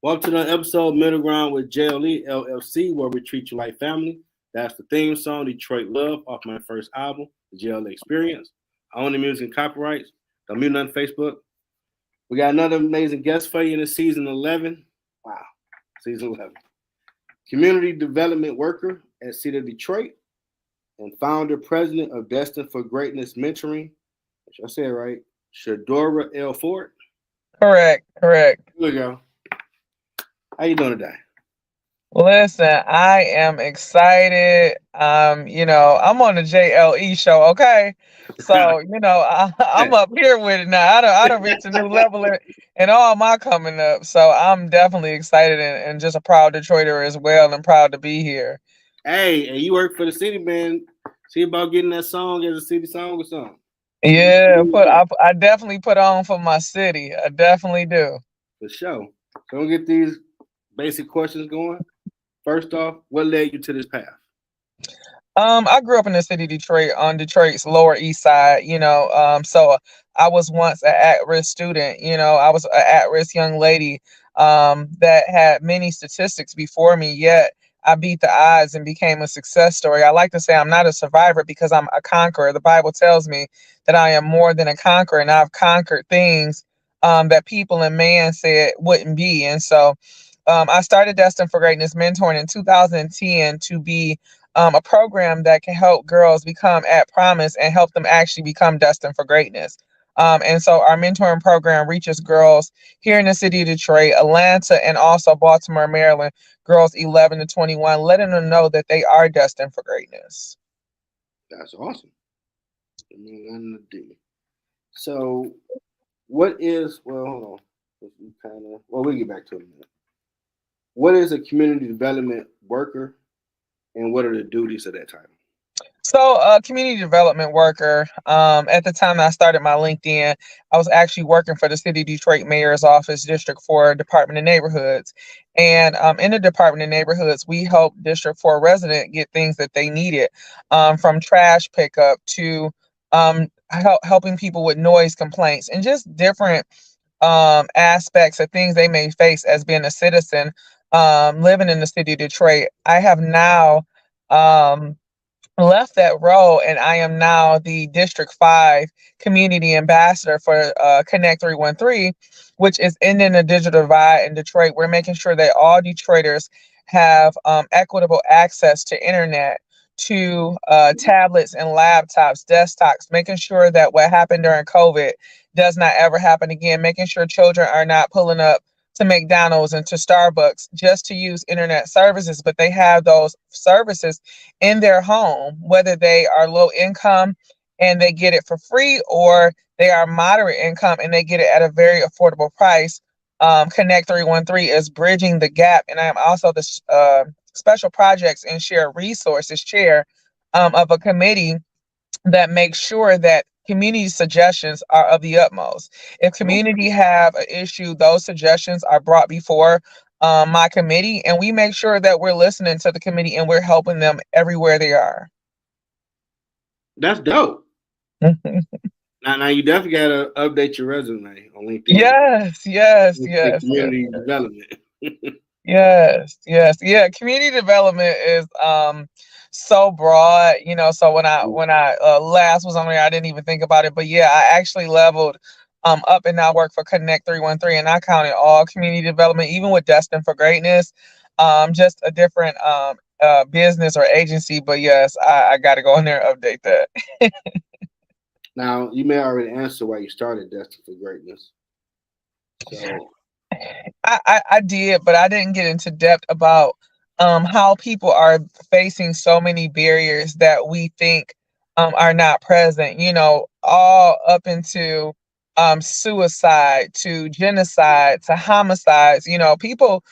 Welcome to another episode, Middle Ground with JLE, L.L.C, where we treat you like family. That's the theme song, Detroit Love, off my first album, the JLE Experience. I own the music and copyrights. Don't mute nothing Facebook. We got another amazing guest for you in the season 11. Wow, season 11. Community development worker at City of Detroit and founder, president of Destined for Greatness Mentoring. Should I say it right? Shadora L. Ford. Correct. Here we go. How you doing today? Listen, I am excited. I'm on the JLE show, okay? So, I'm up here with it now. I don't reach a new level in all my coming up. So I'm definitely excited and just a proud Detroiter as well and proud to be here. Hey, and you work for the city, man. See about getting that song as a city song or something. Yeah, I definitely put on for my city. I definitely do. For sure. So we'll get these basic questions going. First off, what led you to this path? I grew up in the city of Detroit on Detroit's Lower East Side, so I was once an at-risk student, I was an at-risk young lady that had many statistics before me, yet I beat the odds and became a success story. I like to say I'm not a survivor because I'm a conqueror. The Bible tells me that I am more than a conqueror and I've conquered things that people and man said wouldn't be. And so I started Destined for Greatness Mentoring in 2010 to be a program that can help girls become at promise and help them actually become destined for greatness. And so our mentoring program reaches girls here in the city of Detroit, Atlanta, and also Baltimore, Maryland, girls 11 to 21, letting them know that they are destined for greatness. That's awesome. So, what is, well, hold on. We'll get back to it in a minute. What is a community development worker and what are the duties of that title? So, community development worker. At the time I started my LinkedIn, I was actually working for the City of Detroit Mayor's Office, District 4, Department of Neighborhoods. And in the Department of Neighborhoods, we helped District 4 resident get things that they needed, from trash pickup to helping people with noise complaints and just different aspects of things they may face as being a citizen living in the city of Detroit. I have now. Left that role and I am now the District 5 community ambassador for Connect 313, which is ending the digital divide in Detroit. We're making sure that all Detroiters have equitable access to internet, to tablets and laptops, desktops, making sure that what happened during COVID does not ever happen again, making sure children are not pulling up to McDonald's and to Starbucks just to use internet services, but they have those services in their home, whether they are low income and they get it for free or they are moderate income and they get it at a very affordable price. Connect 313 is bridging the gap. And I am also the special projects and shared resources chair of a committee that makes sure that community suggestions are of the utmost. If community have an issue, those suggestions are brought before my committee, and we make sure that we're listening to the committee and we're helping them everywhere they are. That's dope. Now you definitely gotta update your resume on LinkedIn. Yes. Community development. Yes. Yeah, community development is so broad, so when I last was on there I didn't even think about it, but yeah, I actually leveled up and now work for Connect 313 and I counted all community development, even with Destined for Greatness, just a different business or agency, but yes, I got to go in there and update that. Now you may already answer why you started Destined for Greatness. So I did, but I didn't get into depth about how people are facing so many barriers that we think are not present, all up into suicide to genocide to homicides. People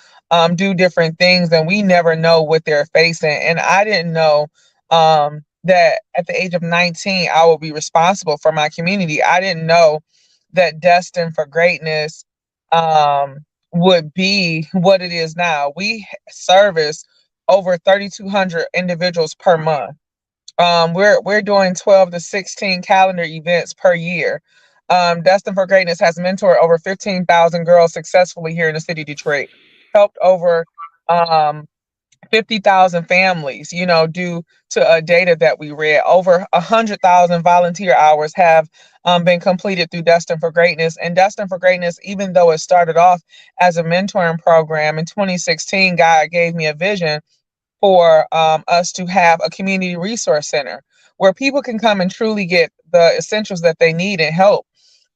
do different things and we never know what they're facing. And I didn't know that at the age of 19, I will be responsible for my community. I didn't know that Destined for Greatness um, would be what it is now. We service over 3,200 individuals per month. We're doing 12 to 16 calendar events per year. Destined for Greatness has mentored over 15,000 girls successfully here in the city of Detroit. helped over um 50,000 families, due to data that we read. Over 100,000 volunteer hours have been completed through Destined for Greatness. And Destined for Greatness, even though it started off as a mentoring program in 2016, God gave me a vision for us to have a community resource center where people can come and truly get the essentials that they need and help.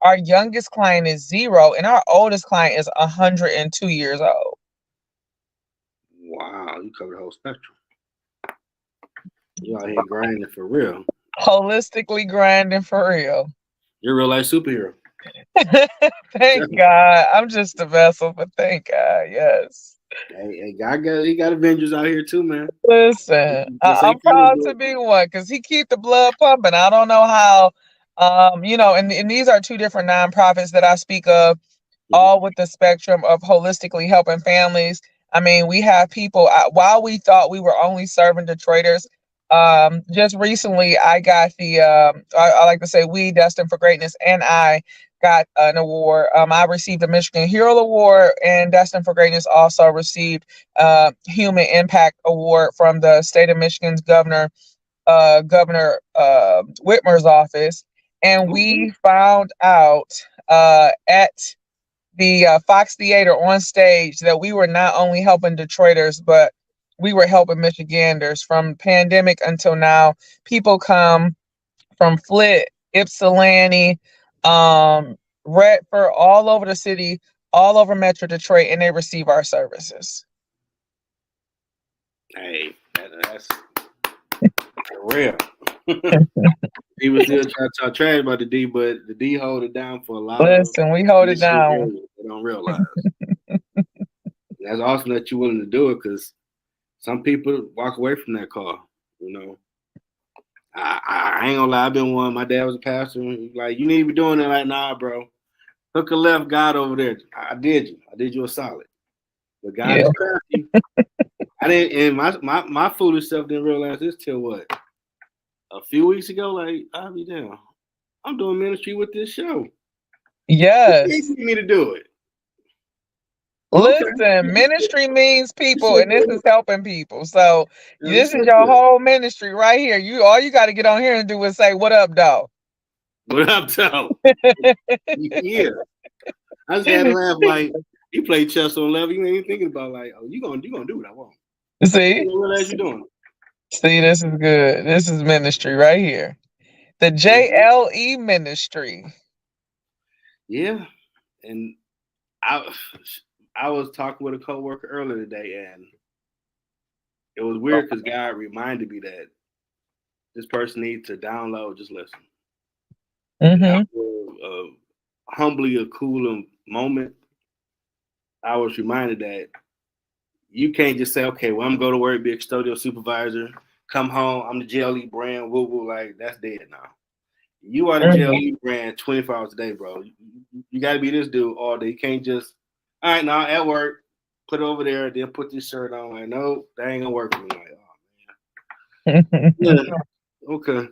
Our youngest client is 0, and our oldest client is 102 years old. Wow, you covered the whole spectrum. You out here grinding for real. Holistically grinding for real. You're a real life superhero. Thank God. I'm just a vessel, but thank God. Yes. Hey, he got Avengers out here too, man. Listen, This I'm ain't comic proud to book. be one because he keep the blood pumping. I don't know how, and these are two different nonprofits that I speak of, Mhm. all with the spectrum of holistically helping families. I mean, we have people, while we thought we were only serving Detroiters, just recently I got I like to say we, Destined for Greatness, and I got an award. I received the Michigan Hero Award, and Destined for Greatness also received Human Impact Award from the state of Michigan's Governor Whitmer's office. And Okay. we found out at the Fox Theater on stage that we were not only helping Detroiters, but we were helping Michiganders from pandemic until now. People come from Flit, Ypsilanti, Redford, all over the city, all over Metro Detroit, and they receive our services. Hey, that's for real. He was still trying to talk trash about the D, but the D hold it down for a lot of Listen, we hold it Michigan down. areas they don't realize. That's awesome that you're willing to do it because some people walk away from that call. You know, I ain't gonna lie. I've been one. My dad was a pastor. And he was like, you need to be doing it. Like, nah, bro. Hook a left, God over there. I did you. I did you a solid. But God Yeah. is crafty. I didn't, and my foolish self didn't realize this till what, a few weeks ago. Like, I'll be down. I'm doing ministry with this show. Who Yes. paid me to do it? Okay. Listen, ministry means You people, said and this is helping people. So you this is said your good. whole ministry right here. All you got to get on here and do is say, "What up, dog?" What up, Joe? Yeah. I just had to laugh like you play chess on level. You ain't even thinking about like, oh, you gonna do what I want. You See, don't realize you're doing see, this is good. This is ministry right here. The it. JLE ministry. Yeah. And I I was talking with a coworker earlier today, and it was weird because God reminded me that this person needs to download, just listen. And Mm-hmm. after humbly a cool moment, I was reminded that you can't just say, okay, well, I'm gonna go to work, be a custodial supervisor, come home, I'm the JLE brand, woo woo, like that's dead now. You are the Mm-hmm. JLE brand 24 hours a day, bro. You got to be this dude all day. You can't just, all right, now at work, put it over there, then put this shirt on. Like, no, that ain't gonna work for me. Like, oh man, yeah, okay.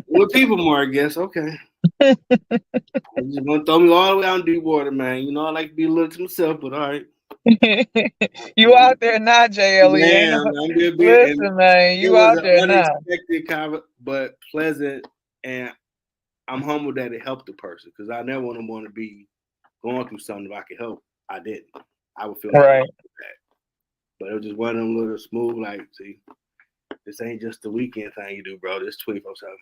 With people more, I guess. Okay. I just want to throw me all the way out in deep water, man. You know, I like to be a little to myself, but all right. You out there now, JLE? Ain't Man, no, I'm being big, and listen, man. it You was out an there now? unexpected but pleasant, and I'm humbled that it helped the person because I never want to be going through something if I could help. I didn't. I would feel like Right. that, but it was just one of them little smooth, like, see, this ain't just the weekend thing you do, bro. This 24/7.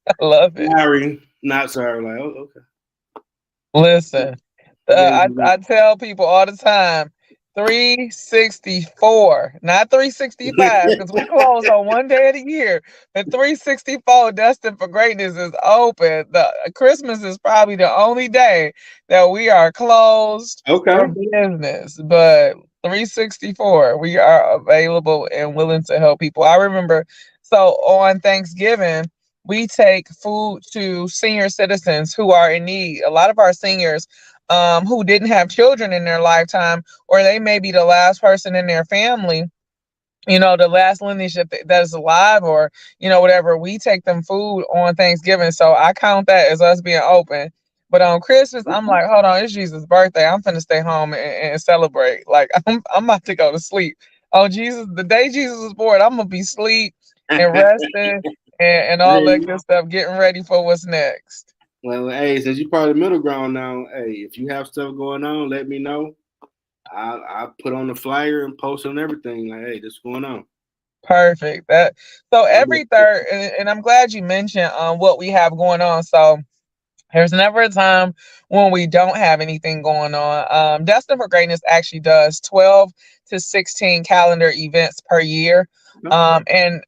I love it. Sorry, not sorry. Like, oh, okay. Listen, Days I tell people all the time, 364, not 365, because we close on one day of the year. But 364, Destined for Greatness, is open. The Christmas is probably the only day that we are closed for okay. business. But 364, we are available and willing to help people. I remember, so on Thanksgiving, we take food to senior citizens who are in need. A lot of our seniors who didn't have children in their lifetime, or they may be the last person in their family, the last lineage that is alive, or whatever. We take them food on Thanksgiving, so I count that as us being open. But on Christmas, I'm like, hold on, it's Jesus' birthday. I'm finna stay home and celebrate. Like I'm about to go to sleep. Oh Jesus, the day Jesus was born, I'm gonna be asleep and resting and all that Hey, good stuff, getting ready for what's next. well, hey, since you're part of the middle ground now, hey, if you have stuff going on, let me know. I put on the flyer and post on everything. Like, hey, this is going on. Perfect. That so I'll be every third, and I'm glad you mentioned what we have going on. So there's never a time when we don't have anything going on. Destined for Greatness actually does 12 to 16 calendar events per year. okay. And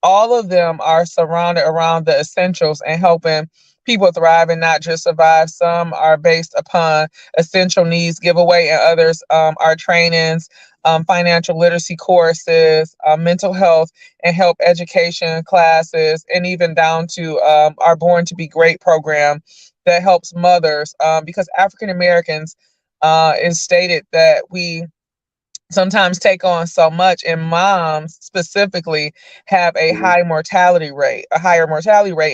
all of them are surrounded around the essentials and helping people thrive and not just survive. Some are based upon essential needs giveaway, and others are trainings, financial literacy courses, mental health and help education classes, and even down to our Born to Be Great program that helps mothers because African Americans is stated that we sometimes take on so much, and moms specifically have a Mhm. higher mortality rate,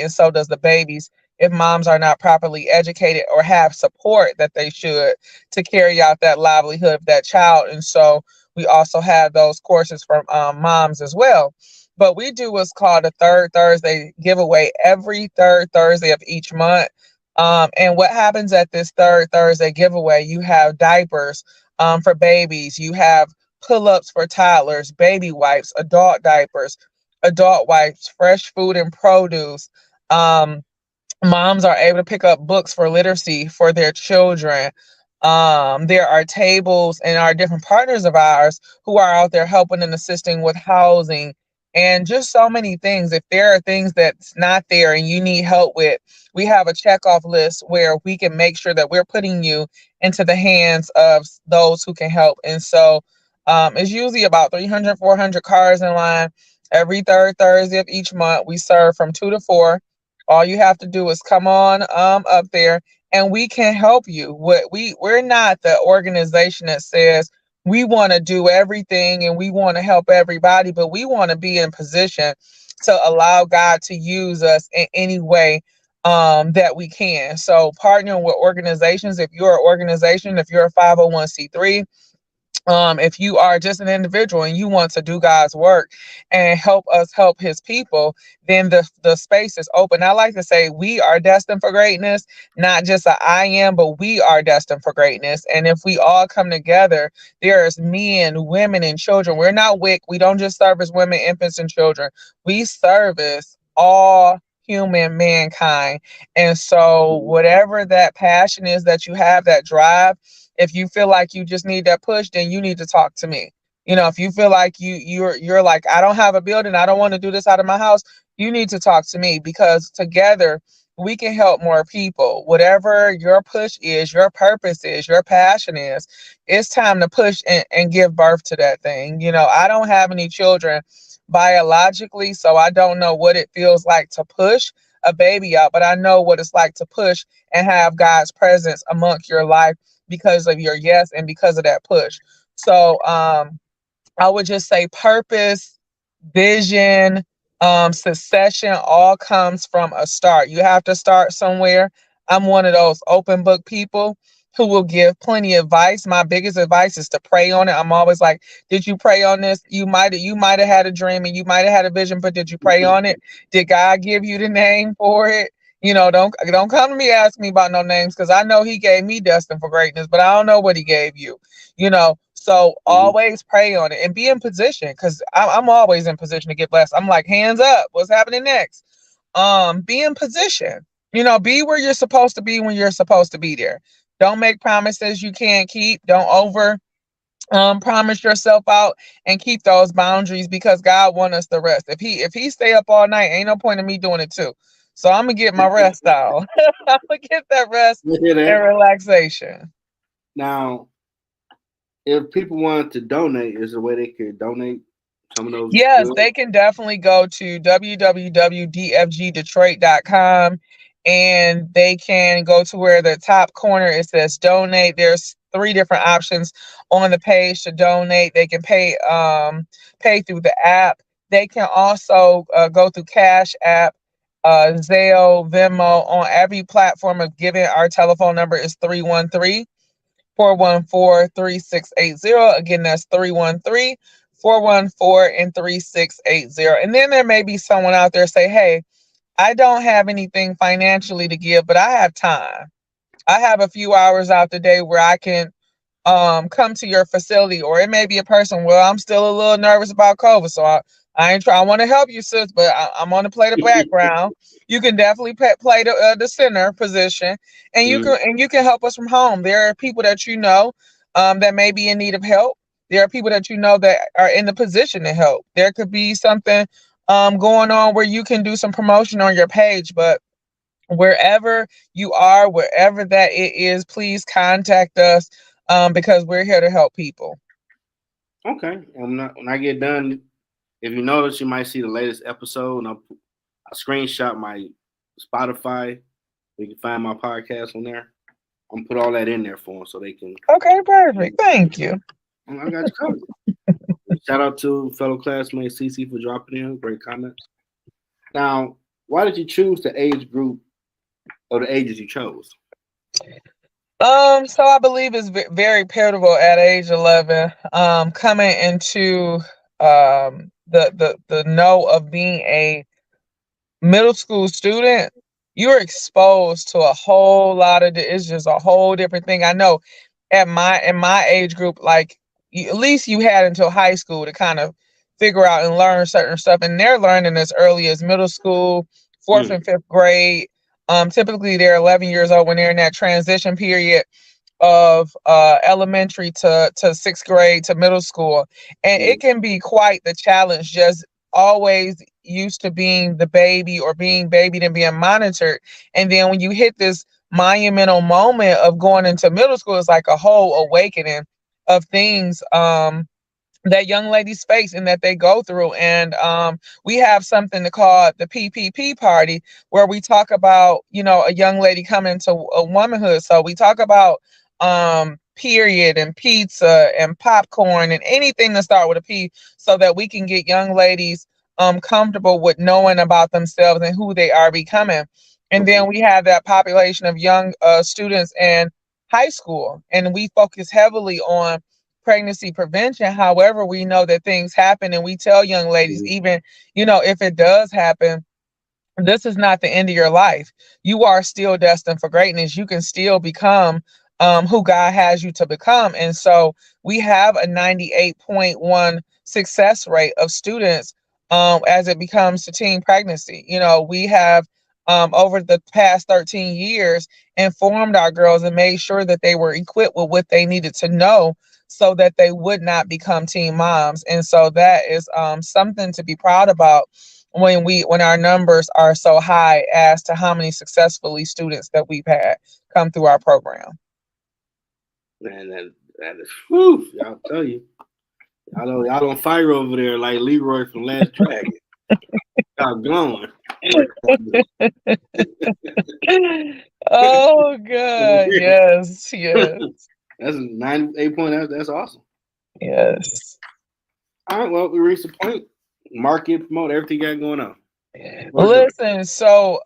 and so does the babies if moms are not properly educated or have support that they should to carry out that livelihood of that child. And so we also have those courses for moms as well. But we do what's called a third Thursday giveaway every third Thursday of each month. And what happens at this third Thursday giveaway, you have diapers for babies. You have pull ups for toddlers, baby wipes, adult wipes, fresh food and produce. Um, Moms are able to pick up books for literacy for their children. There are tables and our different partners of ours who are out there helping and assisting with housing and just so many things. If there are things that's not there and you need help with, we have a checkoff list where we can make sure that we're putting you into the hands of those who can help. And so it's usually about 300, 400 cars in line every third Thursday of each month. We serve from 2 to 4. All you have to do is come on up there and we can help you. We're not the organization that says we want to do everything and we want to help everybody, but we want to be in position to allow God to use us in any way that we can. So partnering with organizations, if you're an organization, if you're a 501c3, if you are just an individual and you want to do God's work and help us help his people, then the space is open. I like to say we are destined for greatness, not just a I am, but we are destined for greatness. And if we all come together, there's men, women, and children. We're not WIC. We don't just service women, infants, and children. We service all human mankind. And so whatever that passion is that you have, that drive, if you feel like you just need that push, then you need to talk to me. You know, if you feel like you're like, I don't have a building, I don't want to do this out of my house, you need to talk to me because together we can help more people. Whatever your push is, your purpose is, your passion is, it's time to push and give birth to that thing. You know, I don't have any children biologically, so I don't know what it feels like to push a baby out, but I know what it's like to push and have God's presence amongst your life because of your yes and because of that push. So I would just say purpose, vision, succession all comes from a start. You have to start somewhere. I'm one of those open book people who will give plenty of advice. My biggest advice is to pray on it. I'm always like, did you pray on this? You might have had a dream and you might have had a vision, but did you pray on it? Did God give you the name for it? You know, don't come to me ask me about no names because I know he gave me destined for greatness, but I don't know what he gave you. You know, so Mhm. always pray on it and be in position because I'm always in position to get blessed. I'm like, hands up, what's happening next? Be in position. You know, be where you're supposed to be when you're supposed to be there. Don't make promises you can't keep. Don't over promise yourself out and keep those boundaries because God wants us to rest. If he stay up all night, ain't no point in me doing it too. So I'm gonna get my rest out. I'm gonna get that rest You hear and that? relaxation. Now, if people wanted to donate, is there a way they could donate some of those Yes, goods? they can definitely go to www.dfgdetroit.com and they can go to where the top corner it says donate. There's three different options on the page to donate. They can pay through the app. They can also go through Cash App. Zelle, Venmo, on every platform of giving. Our telephone number is 313-414-3680. Again, that's 313-414 and 3680. And then there may be someone out there say, hey, I don't have anything financially to give, but I have time. I have a few hours out the day where I can come to your facility. Or it may be a person, well, I'm still a little nervous about COVID, so I ain't try. I want to help you, sis, but I'm going to play the background. You can definitely play the center position, and you can help us from home. There are people that you know that may be in need of help. There are people that you know that are in the position to help. There could be something going on where you can do some promotion on your page. But wherever you are, wherever that it is, please contact us, because we're here to help people. Okay. And when I get done, if you notice, you might see the latest episode, and I'll screenshot my Spotify. You can find my podcast on there. I'm gonna put all that in there for them so they can. Okay, perfect. Thank you. I got you covered. Shout out to fellow classmate CC for dropping in. Great comments. Now, why did you choose the age group or the ages you chose? So I believe it's very pivotal at age 11, coming into the know of being a middle school student. You're exposed to a whole lot of it's just a whole different thing. I know in my age group, like at least you had until high school to kind of figure out and learn certain stuff, and they're learning as early as middle school, fourth and fifth grade. Typically they're 11 years old when they're in that transition period of elementary to sixth grade to middle school. And it can be quite the challenge, just always used to being the baby or being babied and being monitored. And then when you hit this monumental moment of going into middle school, it's like a whole awakening of things that young ladies face and that they go through. And we have something to call the PPP party, where we talk about, a young lady coming to a womanhood. So we talk about period and pizza and popcorn and anything that start with a P, so that we can get young ladies comfortable with knowing about themselves and who they are becoming. And then we have that population of young students in high school, and we focus heavily on pregnancy prevention. However, we know that things happen, and we tell young ladies, even, if it does happen, this is not the end of your life. You are still destined for greatness. You can still become who God has you to become. And so we have a 98.1 success rate of students as it becomes to teen pregnancy. We have over the past 13 years informed our girls and made sure that they were equipped with what they needed to know so that they would not become teen moms. And so that is something to be proud about when our numbers are so high as to how many successfully students that we've had come through our program. Man, that is, whew, y'all tell you. Y'all on fire over there like Leroy from Last Dragon. Y'all glowing. Oh God, yes. That's 98 points. That's awesome. Yes. All right, well, we reached the point. Market, promote everything you got going on. Listen, so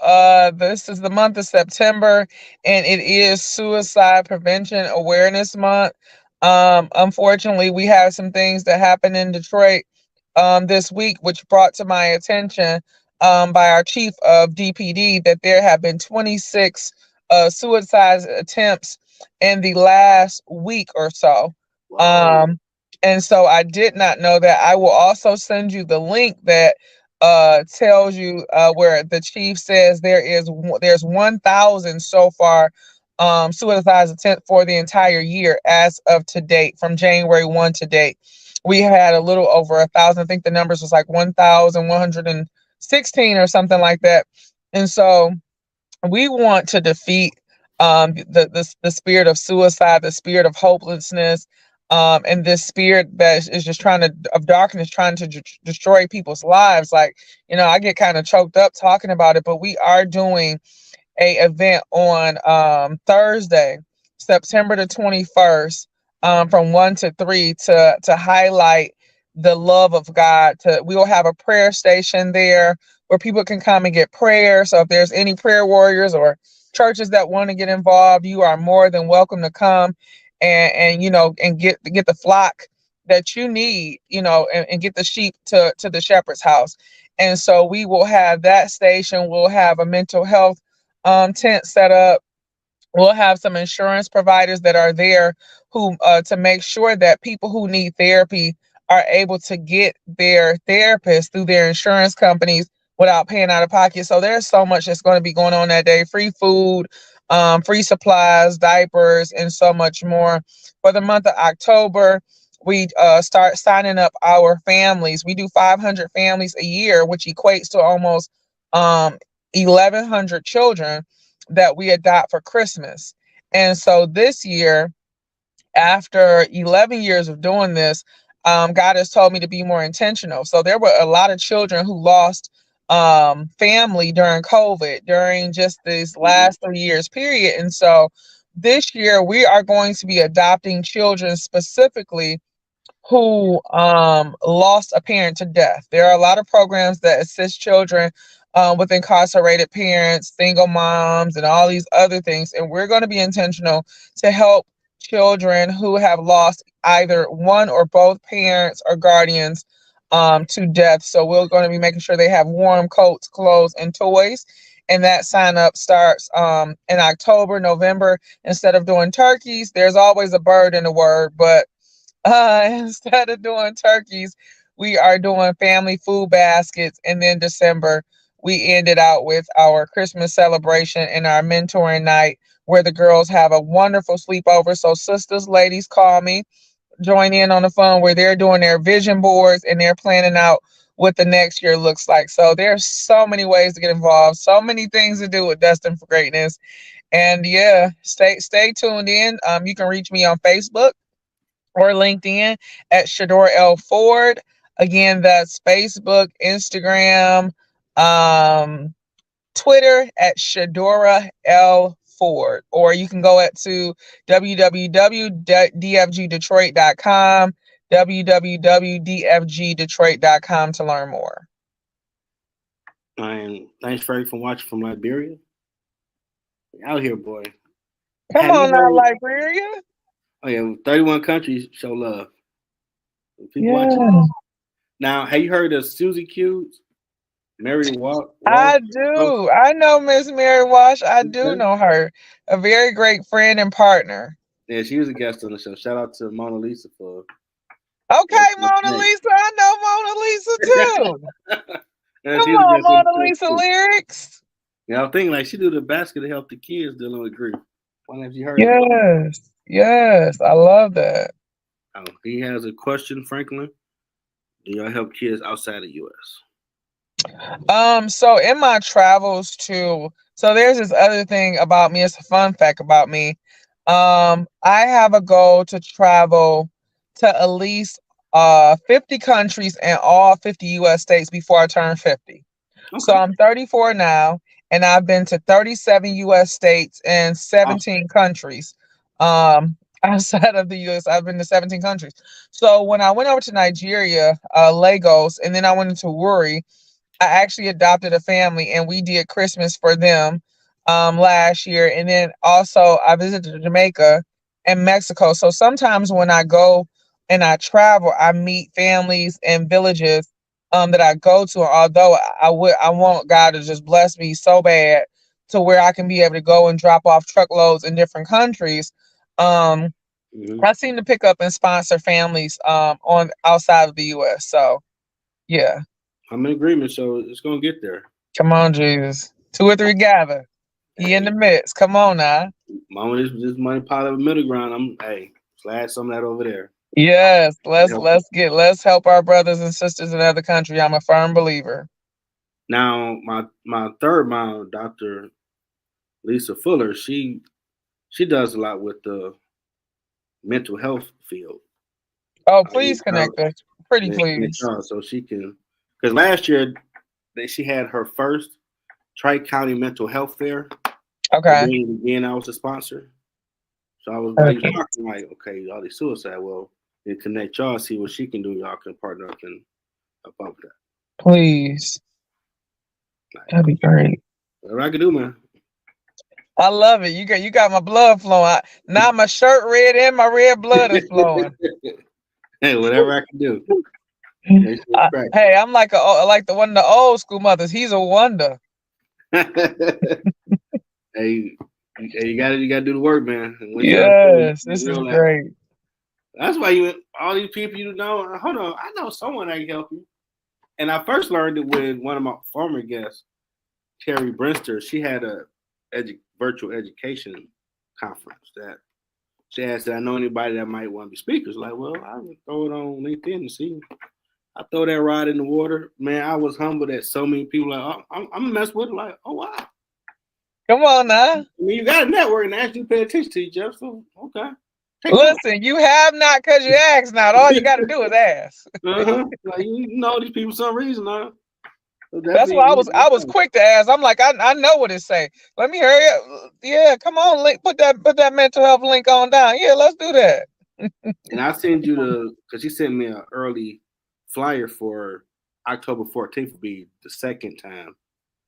this is the month of September, and it is Suicide Prevention Awareness Month. Unfortunately, we have some things that happened in Detroit this week, which brought to my attention by our chief of DPD that there have been 26 suicide attempts in the last week or so. Wow. And so I did not know that. I will also send you the link that tells you where the chief says there's 1,000 so far suicide attempt for the entire year as of to date, from January 1 to date. We had a little over 1,000. I think the numbers was like 1,116 or something like that. And so we want to defeat the spirit of suicide, the spirit of hopelessness, and this spirit that is just of darkness, trying to destroy people's lives. Like, I get kind of choked up talking about it, but we are doing a event on Thursday, September the 21st, from 1 to 3 to highlight the love of God. We will have a prayer station there where people can come and get prayer. So if there's any prayer warriors or churches that want to get involved, you are more than welcome to come and and get the flock that you need, and get the sheep to the shepherd's house. And so we will have that station. We'll have a mental health tent set up. We'll have some insurance providers that are there who to make sure that people who need therapy are able to get their therapist through their insurance companies without paying out of pocket. So there's so much that's going to be going on that day: free food, free supplies, diapers, and so much more. For the month of October, we start signing up our families. We do 500 families a year, which equates to almost 1,100 children that we adopt for Christmas. And so this year, after 11 years of doing this, God has told me to be more intentional. So there were a lot of children who lost family during COVID, during just this Mhm. last 3 years period. And so this year we are going to be adopting children specifically who lost a parent to death. There are a lot of programs that assist children with incarcerated parents, single moms, and all these other things. And we're going to be intentional to help children who have lost either one or both parents or guardians to death. So we're going to be making sure they have warm coats, clothes, and toys. And that sign up starts in October, November. Instead of doing turkeys, there's always a bird in the word, but instead of doing turkeys, we are doing family food baskets. And then December, we ended out with our Christmas celebration and our mentoring night where the girls have a wonderful sleepover. So, sisters, ladies, call me, join in on the fun where they're doing their vision boards and they're planning out what the next year looks like. So, there's so many ways to get involved, so many things to do with Destined for Greatness. And yeah, stay tuned in. You can reach me on Facebook or LinkedIn at Shadora L Ford. Again, that's Facebook, Instagram, um, Twitter at Shadora L Ford. Or you can go to www.dfgdetroit.com, www.dfgdetroit.com to learn more. And thanks, Frank, for watching from Liberia. Out here, boy. Come Have you on now, heard? Liberia. Oh yeah, 31 countries show love. People watching. Yeah, Now, have you heard of Susie Q's Mary Walsh? I Oh, do. I know Miss Mary Wash. I do okay. know her. A very great friend and partner. Yeah, she was a guest on the show. Shout out to Mona Lisa for Okay, that Mona thing. Lisa. I know Mona Lisa too. And Come she was a on, guest on the Mona show Lisa too. lyrics. Yeah, I was thinking like she do the basket to help the kids dealing with grief. Why have you heard of it? Yes. Yes. I love that. Oh, he has a question, Franklin. Do y'all help kids outside the U.S.? So in my travels too, so there's this other thing about me. It's a fun fact about me. I have a goal to travel to at least 50 countries and all 50 US states before I turn 50. So Okay, I'm 34 now, and I've been to 37 US states and awesome. 17 countries. Outside of the US, I've been to 17 countries. So when I went over to Nigeria, Lagos, and then I went into Wuri, I actually adopted a family and we did Christmas for them last year. And then also I visited Jamaica and Mexico. So sometimes when I go and I travel, I meet families and villages that I go to. Although I want God to just bless me so bad to where I can be able to go and drop off truckloads in different countries. Um, Hmm. I seem to pick up and sponsor families on outside of the US. So yeah. I'm in agreement, so it's gonna get there. Come on, Jesus. Two or three gather. He in the Hey, midst. Come on now. mama, this money part of a middle ground. Slide some of that over there. Yes, It let's help. let's help our brothers and sisters in other country. I'm a firm believer. Now, my third mom, Dr. Lisa Fuller, she does a lot with the mental health field. Oh, I need please her, connect us. Pretty and connect please. her so she can. Because last year, she had her first Tri County Mental Health Fair. And Okay. then again, I was a sponsor. So while you Perfect. talking, like, okay, all these suicide, well, then connect y'all, see what she can do. Y'all can partner up and help out with that. Please. Like, That'd be great. whatever I can do, man. I love it. You got my blood flowing. Now my shirt red and my red blood is flowing. Hey, whatever I can do. Make sure it's crack. Hey, I'm like the one of the old school mothers. He's a wonder. Hey, you gotta do the work, man. And once y'all do it, Yes, you this is real that. great. That's why all these people you know. Hold on, I know someone that can help you. And I first learned it with one of my former guests, Terry Brinster. She had a virtual education conference that she asked, "Did I know anybody that might want to be speakers?" Like, well, I would throw it on LinkedIn and see. I throw that rod in the water, man. I was humbled that so many people like, oh, I'm mess with it. Like, oh wow. Come on now. I mean, you got a network and actually pay attention to you, Jeff. So okay, take it on. Listen, you have not because you ask not. All you got to do is ask. Like you know these people for some reason, huh? So That's why I was definitely. quick to ask. I'm like, I know what it say. Let me hurry up. Yeah, come on, link. Put that mental health link on down. Yeah, let's do that. And I send you because he sent me an early flyer for October 14th will be the second time,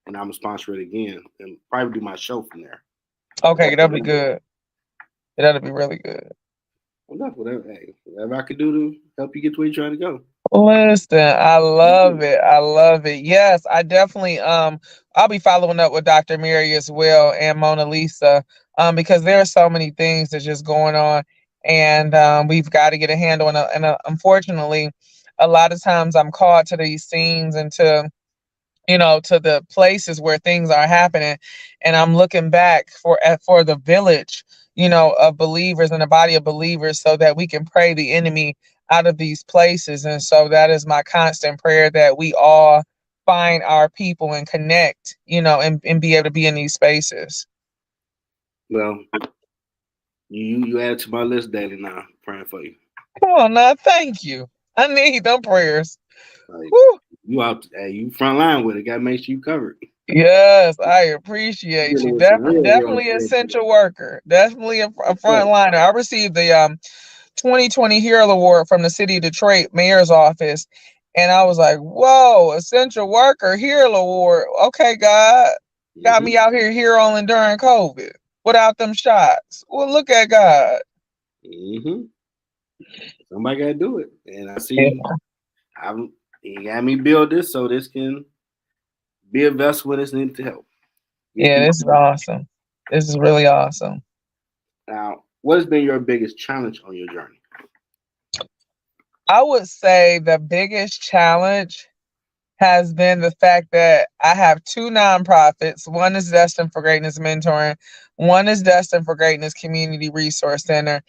and I'm gonna sponsor it again and probably do my show from there. Okay, that'll be good. That'll be really good. Whatever I could do to help you get to where you're trying to go. Listen, I love it. I love it. Yes, I definitely I'll be following up with Dr. Mary as well and Mona Lisa because there are so many things that's just going on and we've got to get a handle and unfortunately a lot of times I'm called to these scenes and to the places where things are happening and I'm looking back for the village of believers and a body of believers so that we can pray the enemy out of these places. And so that is my constant prayer, that we all find our people and connect, and be able to be in these spaces. Well, you add to my list daily now. Praying for you. Come on now, thank you. I need them prayers. Like Whew. you out, hey, you front line with it. Got to make sure you covered. Yes, I You appreciate you. dealing with some real Definitely warfare. essential worker. Definitely a Yes, sir. frontliner. I received the 2020 Hero Award from the City of Detroit Mayor's Office, and I was like, "Whoa, essential worker Hero Award." Okay, God got Mm-hmm. me out here heroing during COVID without them shots. Well, look at God. Mm-hmm. Somebody got to do it, and I Yeah, see. I'm. You got me build this so this can be a vessel when it's needed to help get yeah, people. this is awesome. This is really awesome. Now, what has been your biggest challenge on your journey? I would say the biggest challenge has been the fact that I have two nonprofits. One is Destined for Greatness Mentoring, one is Destined for Greatness Community Resource Center,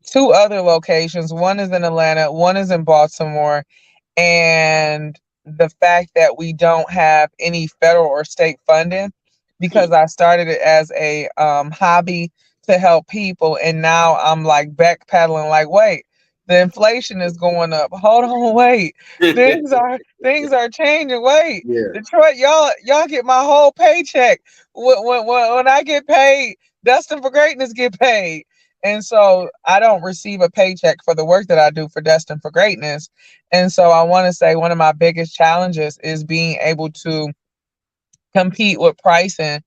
two other locations. One is in Atlanta, one is in Baltimore. And the fact that we don't have any federal or state funding, because Hmm. I started it as a hobby to help people, and now I'm like backpedaling, like, wait, the inflation is going up. Hold on, wait, things are changing. Wait, Yeah. Detroit, y'all get my whole paycheck. When I get paid, Destin for Greatness get paid. And so I don't receive a paycheck for the work that I do for Destin for Greatness. And so I want to say one of my biggest challenges is being able to compete with pricing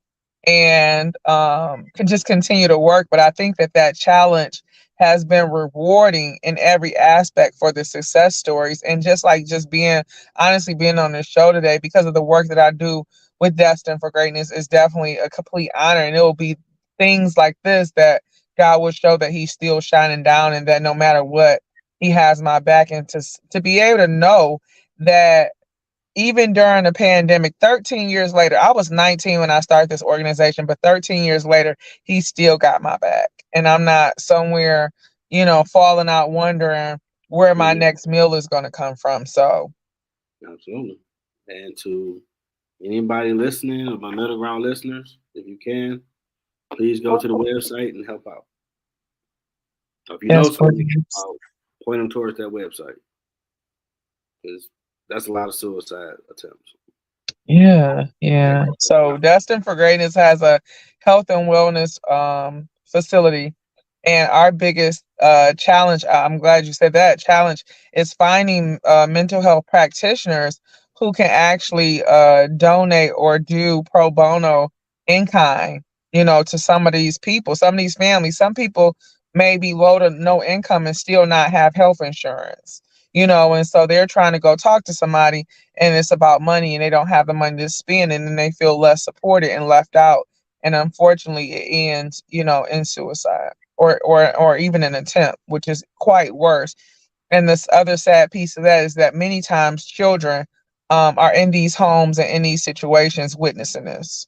and can just continue to work. But I think that challenge has been rewarding in every aspect for the success stories. And just being honestly being on this show today because of the work that I do with Destin for Greatness is definitely a complete honor. And it will be things like this that God will show that he's still shining down and that no matter what, he has my back. And to be able to know that even during the pandemic, 13 years later, I was 19 when I started this organization, but 13 years later, he still got my back. And I'm not somewhere, falling out wondering where my Yeah, next meal is going to come from. So, absolutely. And to anybody listening, or my middle ground listeners, if you can, please go to the website and help out. If you know yes, someone, please. point them towards that website because that's a lot of suicide attempts. Yeah, Like, yeah. So, Destin for Greatness has a health and wellness facility. And our biggest challenge, I'm glad you said that, challenge is finding mental health practitioners who can actually donate or do pro bono in kind, to some of these people, some of these families. Some people may be low to no income and still not have health insurance, and so they're trying to go talk to somebody, and it's about money and they don't have the money to spend, and then they feel less supported and left out. And unfortunately it ends, in suicide or even an attempt, which is quite worse. And this other sad piece of that is that many times children are in these homes and in these situations witnessing this.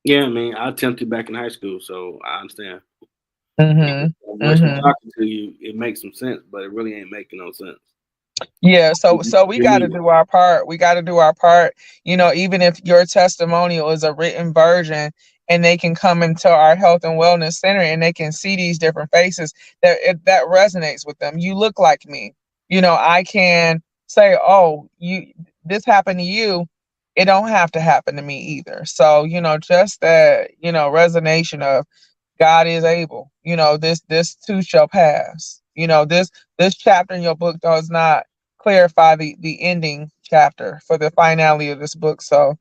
Yeah, I mean, I attempted back in high school, so I understand. Mm-hmm. Once from Mm-hmm. talking to you, it makes some sense, but it really ain't making no sense. Yeah, so we You got to need do our part. We got to do our part. Even if your testimonial is a written version, and they can come into our health and wellness center and they can see these different faces that resonates with them. You look like me. I can say, "Oh, you this happened to you. It don't have to happen to me either." So, just that, resonation of God is able. This too shall pass. This chapter in your book does not clarify the ending chapter for the finality of this book. So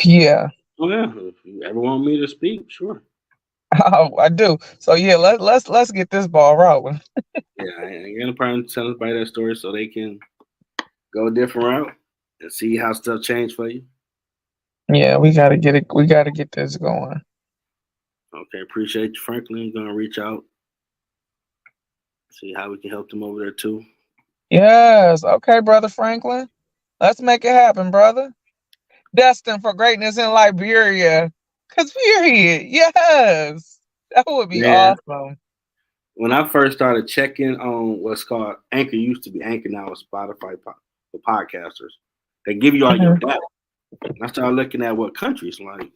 yeah, Oh yeah, if you ever want me to speak, sure. I do. So yeah, let's get this ball rolling. Yeah, I ain't gonna probably tell everybody that story so they can go a different route and see how stuff changed for you. Yeah, we gotta get it. We gotta get this going. Okay, appreciate you, Franklin. Gonna reach out, see how we can help them over there too. Yes. Okay, brother Franklin. Let's make it happen, brother. Destined for greatness in Liberia. Cause period. Yes. That would be Man, awesome. when I first started checking on what's called Anchor, used to be Anchor, now it's Spotify for podcasters. They give you all your Mhm. data. And I started looking at what countries like,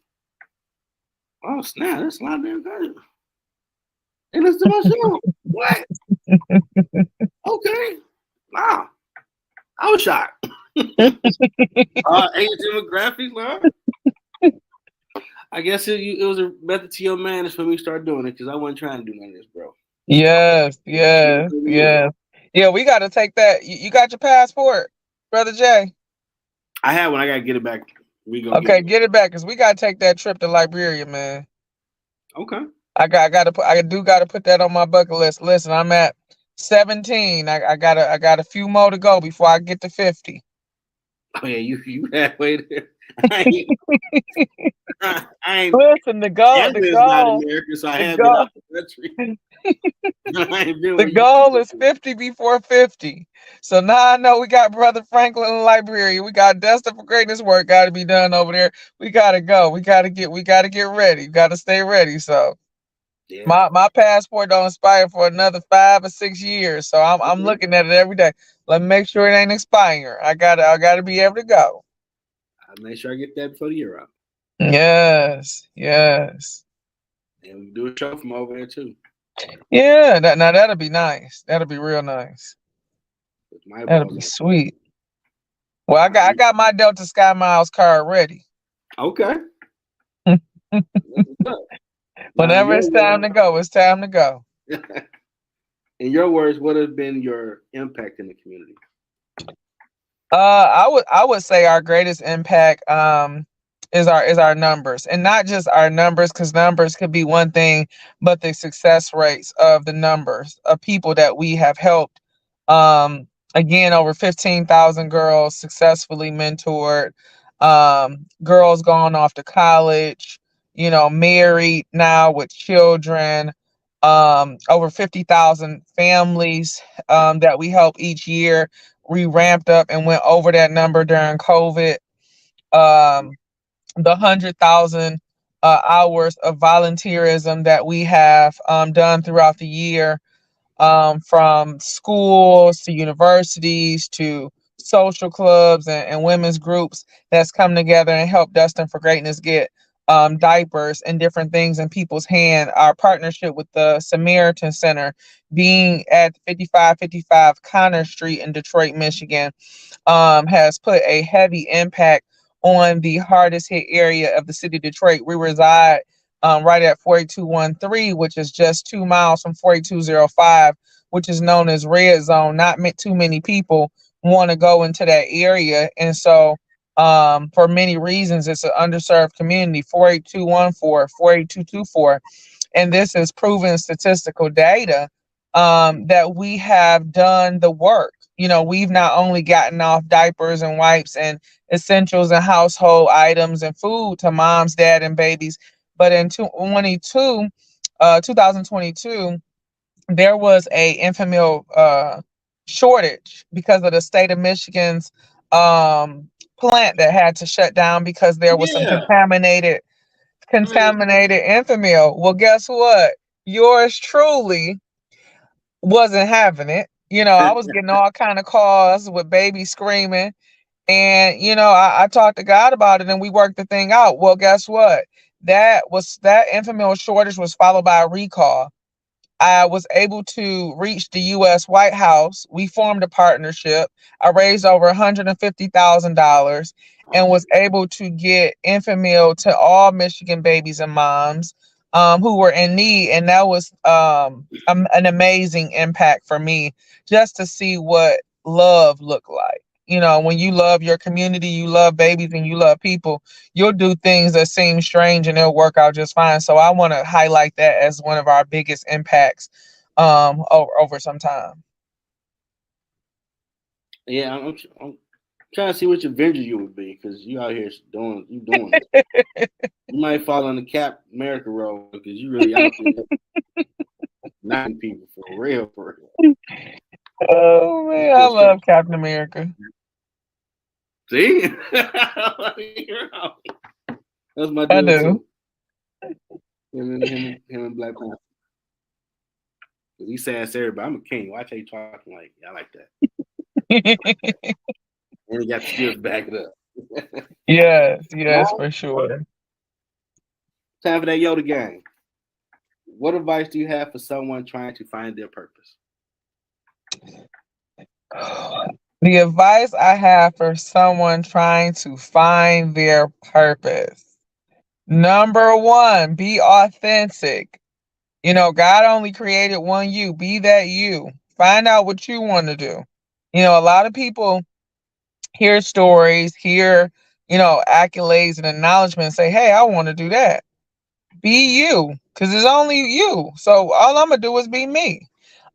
oh snap, that's a lot of damn countries. They listen to my show. What? Okay. Wow. I was shocked. Age demographics, man. I guess it was a method to your madness for me to start doing it because I wasn't trying to do none of this, bro. Yes, yes, yes. Yeah, we got to take that. You got your passport, brother Jay? I had one. I gotta get it back. We go get Okay, it. get it back, cause we got to take that trip to Liberia, man. Okay. I do got to put that on my bucket list. Listen, I'm at 17. I got a few more to go before I get to 50. Oh yeah, you halfway there. I ain't, I ain't Listen, Canada is not America, so I the have been goal, out the country. I ain't been the where you goal is 50 before 50. So now I know we got brother Franklin in Liberia. We got Destined for Greatness work got to be done over there. We gotta go. We gotta get ready. We gotta stay ready. So Yeah. my passport don't expire for another 5 or 6 years. So I'm Okay. looking at it every day. Let me make sure it ain't expiring. I gotta be able to go. I'll make sure I get that before the year out. Yes, yes. And we can do a show from over there too. Yeah, now that'll be nice. That'll be real nice. With my That'll balls be on. sweet. Well, I got my Delta Sky Miles card ready. Okay. That's what's up. Now, Whenever it's time to go, it's time to go. in your words, what has been your impact in the community? I would say our greatest impact is our numbers, and not just our numbers, because numbers could be one thing, but the success rates of the numbers of people that we have helped. Again, over 15,000 girls successfully mentored. Girls gone off to college, married now with children. Over 50,000 families that we help each year. We ramped up and went over that number during COVID. Um, the 100,000 hours of volunteerism that we have done throughout the year, from schools to universities to social clubs and women's groups that's come together and helped Destined for Greatness get diapers and different things in people's hand. Our partnership with the Samaritan Center, being at 5555 Connor Street in Detroit, Michigan, has put a heavy impact on the hardest hit area of the city of Detroit. We reside right at 4213, which is just 2 miles from 4205, which is known as Red Zone. Not too many people want to go into that area. And so for many reasons, it's an underserved community. 48214, 48224, and this is proven statistical data that we have done the work. We've not only gotten off diapers and wipes and essentials and household items and food to moms, dad, and babies, but in 2022, there was a infant meal shortage because of the state of Michigan's plant that had to shut down because there was some Yeah. contaminated infant meal. Well, guess what? Yours truly wasn't having it. I was getting all kind of calls with babies screaming, and I talked to God about it, and we worked the thing out. Well, guess what? That infant meal shortage was followed by a recall. I was able to reach the U.S. White House. We formed a partnership. I raised over $150,000 and was able to get infant meal to all Michigan babies and moms who were in need. And that was an amazing impact for me, just to see what love looked like. When you love your community, you love babies, and you love people, you'll do things that seem strange and it'll work out just fine. So I want to highlight that as one of our biggest impacts over some time. Yeah, I'm trying to see which Avenger you would be because you out here doing it. You might fall on the Cap America role because you really out there knocking people for real, for real. Oh man, I love Captain America. See, that's my I dude do. too. Him and Black Panther. He says everybody, I'm a king. Watch how you talking like I like that. And he got the skills to back it up. Yes, for sure. Time for that Yoda game. What advice do you have for someone trying to find their purpose? The advice I have for someone trying to find their purpose. Number one, be authentic. God only created one you. Be that you. Find out what you want to do. A lot of people hear stories, hear, accolades and acknowledgement, say, hey, I want to do that. Be you, because it's only you. So all I'm gonna do is be me.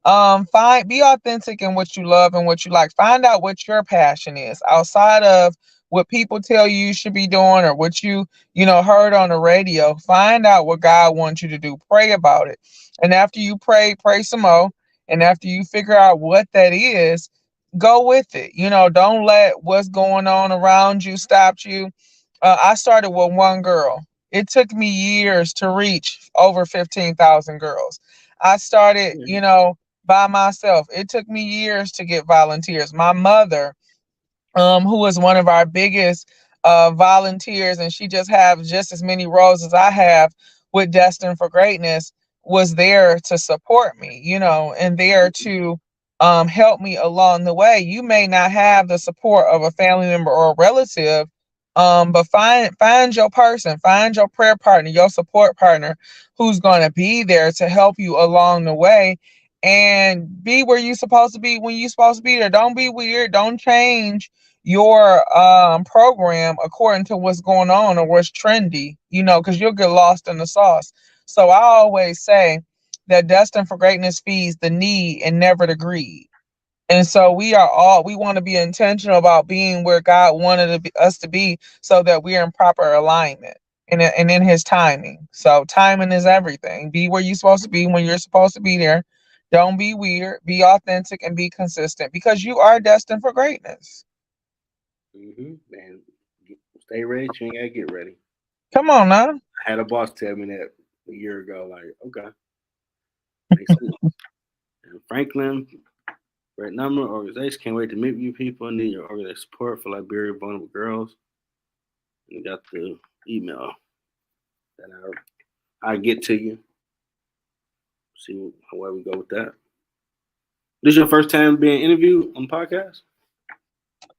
Be authentic in what you love and what you like. Find out what your passion is outside of what people tell you should be doing or what you heard on the radio. Find out what God wants you to do. Pray about it. And after you pray some more. And after you figure out what that is, go with it. Don't let what's going on around you stop you. I started with one girl. It took me years to reach over 15,000 girls. I started, by myself. It took me years to get volunteers. My mother, who was one of our biggest volunteers, and she just have just as many roles as I have with Destined for Greatness, was there to support me, and there to help me along the way. You may not have the support of a family member or a relative, but find your person, find your prayer partner, your support partner, who's going to be there to help you along the way, and be where you're supposed to be when you're supposed to be there. Don't be weird. Don't change your program according to what's going on or what's trendy, because you'll get lost in the sauce. So I always say that Destined for Greatness feeds the need and never the greed. And so we want to be intentional about being where God wanted us to be, so that we're in proper alignment and in his timing. So timing is everything. Be where you're supposed to be when you're supposed to be there. Don't be weird, be authentic, and be consistent, because you are destined for greatness. Man, stay ready. You ain't gotta get ready. Come on now. I had a boss tell me that a year ago. Like, okay, makes sense. And Franklin, Red Number Organization can't wait to meet you people. Need your organization support for Liberia vulnerable girls. And got the email that I get to you. See where we go with that. This is your first time being interviewed on the podcast?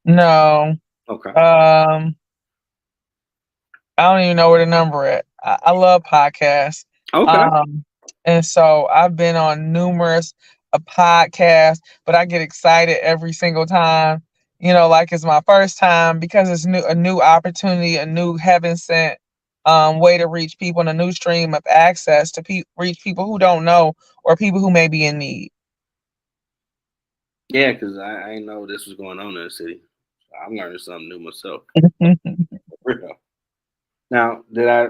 No. Okay. I don't even know where the number at. I love podcasts. Okay. And so I've been on numerous podcasts, but I get excited every single time. like it's my first time because it's a new opportunity, a new heaven sent way to reach people and a new stream of access to reach people who don't know or people who may be in need. Yeah, because I didn't know this was going on in the city. I'm learning something new myself. For real. Now, did I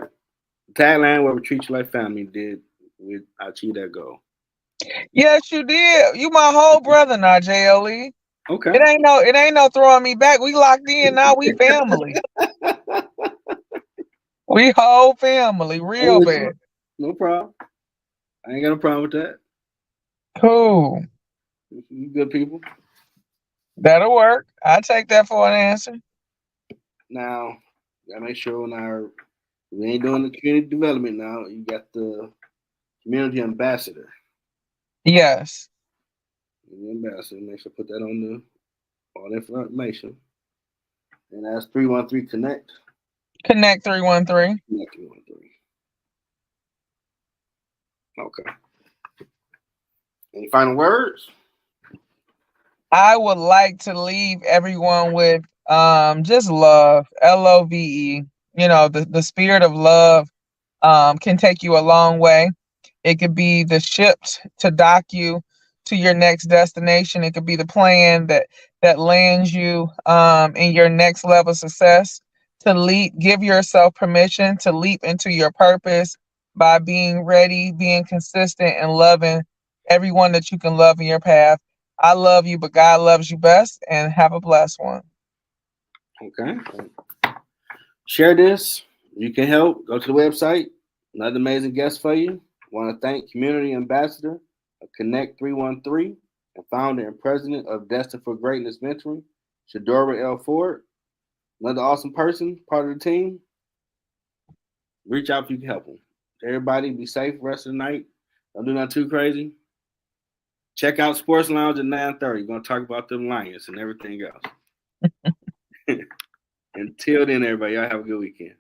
tagline where we treat you like family? Did we achieve that goal? Yes, you did. You my whole brother now, JLE. Okay. It ain't no throwing me back. We locked in now. We family. We whole family, I'm real with you. bad. No problem. I ain't got no problem with that. Cool. You good people. That'll work. I take that for an answer. Now, gotta make sure when we ain't doing the community development now. You got the community ambassador. Yes. The ambassador. Make sure put that on the all the information. And that's 313 Connect. Connect 313. Connect 313. Okay. Any final words? I would like to leave everyone with just love. LOVE. The spirit of love can take you a long way. It could be the ship to dock you to your next destination. It could be the plan that lands you in your next level of success. To leap, give yourself permission to leap into your purpose by being ready, being consistent, and loving everyone that you can love in your path. I love you, but God loves you best. And have a blessed one. Okay. Share this. You can help. Go to the website. Another amazing guest for you. Want to thank Community Ambassador of Connect 313 and founder and president of Destined for Greatness Mentoring, Shadora L. Ford. Another awesome person, part of the team. Reach out if you can help them. Everybody be safe rest of the night. Don't do nothing too crazy. Check out Sports Lounge at 9:30. We're going to talk about them Lions and everything else. Until then, everybody, y'all have a good weekend.